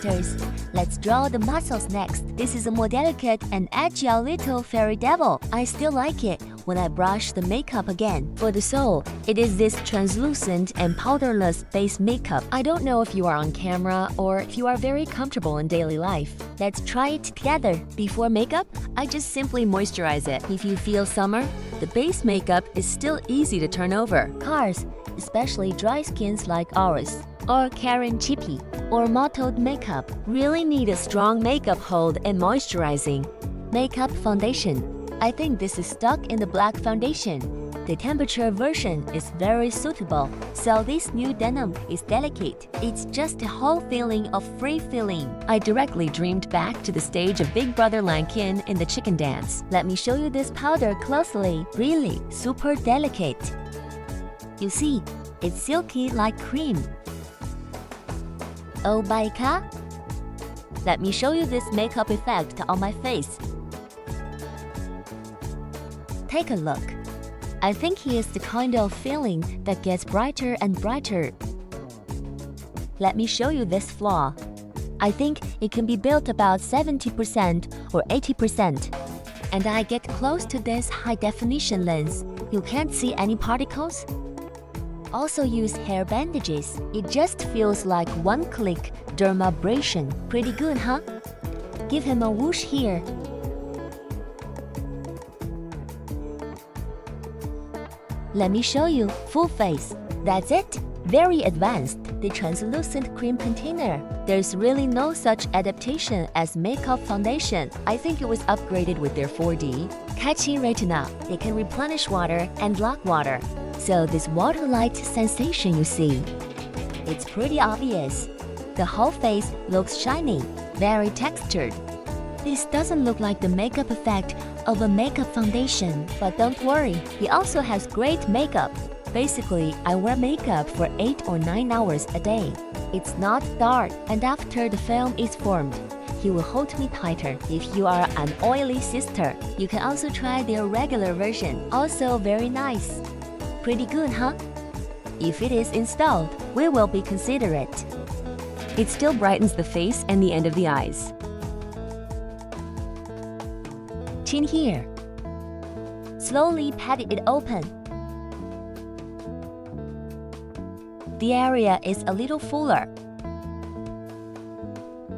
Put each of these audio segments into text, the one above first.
sisters. Let's draw the muscles next. This is a more delicate and agile little fairy devil. I still like it when I brush the makeup again. For the soul, it is this translucent and powderless base makeup. I don't know if you are on camera or if you are very comfortable in daily life. Let's try it together. Before makeup, I just simply moisturize it. If you feel summer, the base makeup is still easy to turn over. Cars, especially dry skins like ours, or Karen Chippy, or mottled makeup, really need a strong makeup hold and moisturizing. Makeup foundation. I think this is stuck in the black foundation. The temperature version is very suitable, so this new denim is delicate. It's just a whole feeling of free feeling. I directly dreamed back to the stage of Big Brother Lankin in the chicken dance. Let me show you this powder closely. Really super delicate. You see, it's silky like cream. Oh, Baika? Let me show you this makeup effect on my face. Take a look. I think he is the kind of feeling that gets brighter and brighter. Let me show you this flaw. I think it can be built about 70% or 80%. And I get close to this high-definition lens. You can't see any particles. Also use hair bandages. It just feels like one-click dermabrasion. Pretty good, huh? Give him a whoosh here. Let me show you full face. That's it. Very advanced. The translucent cream container. There's really no such adaptation as makeup foundation. I think it was upgraded with their 4D. Catchy retina. It can replenish water and block water. So this water light sensation you see, it's pretty obvious. The whole face looks shiny, very textured. This doesn't look like the makeup effect of a makeup foundation, but don't worry, he also has great makeup. Basically, I wear makeup for 8 or 9 hours a day. It's not dark, and after the film is formed, he will hold me tighter. If you are an oily sister, you can also try their regular version. Also very nice. Pretty good, huh? If it is installed, we will be considerate. It still brightens the face and the end of the eyes. Chin here. Slowly pat it open. The area is a little fuller.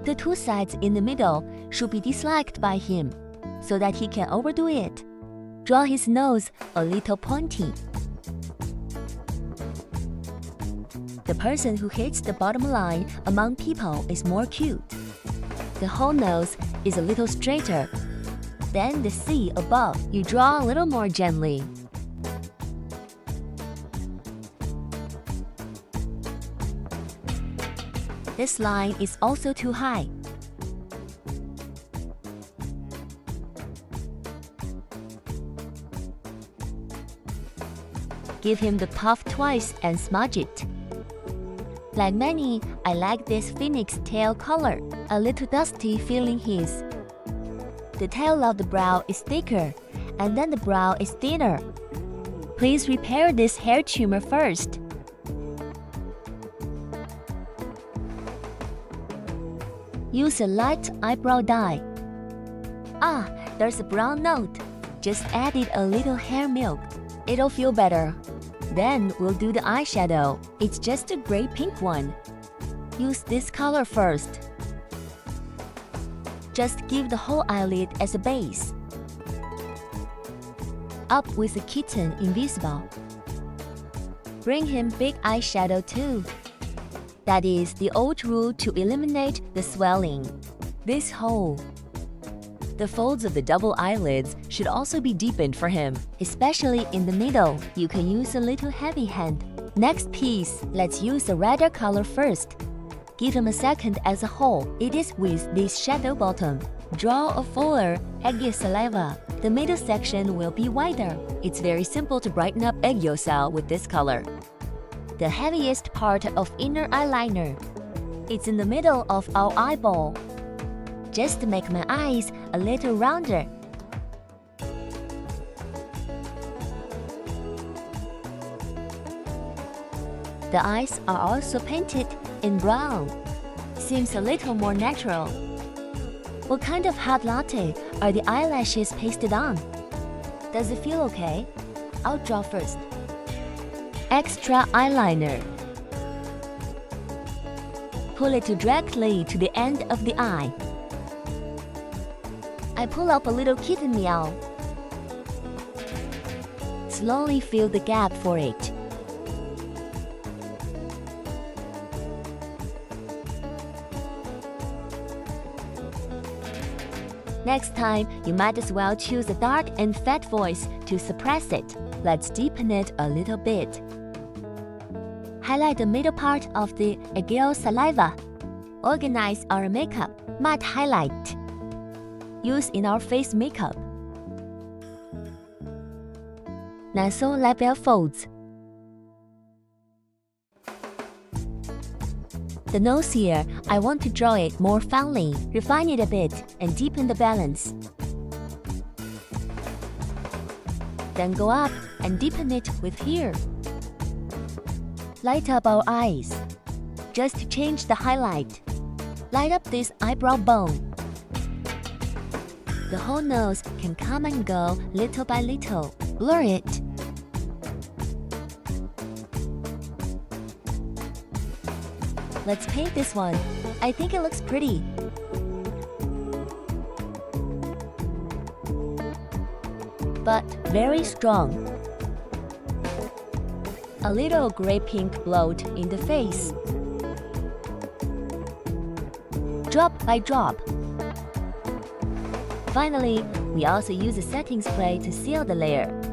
The two sides in the middle should be disliked by him, so that he can overdo it. Draw his nose a little pointy. The person who hits the bottom line among people is more cute. The whole nose is a little straighter. Then the C above, you draw a little more gently. This line is also too high. Give him the puff twice and smudge it. Like many, I like this phoenix tail color, a little dusty feeling his. The tail of the brow is thicker, and then the brow is thinner. Please repair this hair tumor first. Use a light eyebrow dye. Ah, there's a brown note. Just added a little hair milk. It'll feel better. Then we'll do the eyeshadow. It's just a gray pink one. Use this color first. Just give the whole eyelid as a base. Up with the kitten invisible. Bring him big eyeshadow too. That is the old rule to eliminate the swelling. This hole. The folds of the double eyelids should also be deepened for him. Especially in the middle, you can use a little heavy hand. Next piece, let's use a redder color first. Give him a second as a whole. It is with this shadow bottom. Draw a fuller aegyo saliva. The middle section will be wider. It's very simple to brighten up aegyo cell with this color. The heaviest part of inner eyeliner. It's in the middle of our eyeball. Just to make my eyes a little rounder. The eyes are also painted in brown. Seems a little more natural. What kind of hot latte are the eyelashes pasted on? Does it feel okay? I'll draw first. Extra eyeliner. Pull it directly to the end of the eye. I pull up a little kitten meow. Slowly fill the gap for it. Next time, you might as well choose a dark and fat voice to suppress it. Let's deepen it a little bit. Highlight the middle part of the aegyo saliva. Organize our makeup. Matte highlight. Use in our face makeup. 拿松来表 folds. The nose here, I want to draw it more finely, refine it a bit, and deepen the balance. Then go up and deepen it with here. Light up our eyes. Just to change the highlight. Light up this eyebrow bone. The whole nose can come and go little by little. Blur it. Let's paint this one. I think it looks pretty. But very strong. A little gray-pink bloat in the face. Drop by drop. Finally, we also use a setting spray to seal the layer.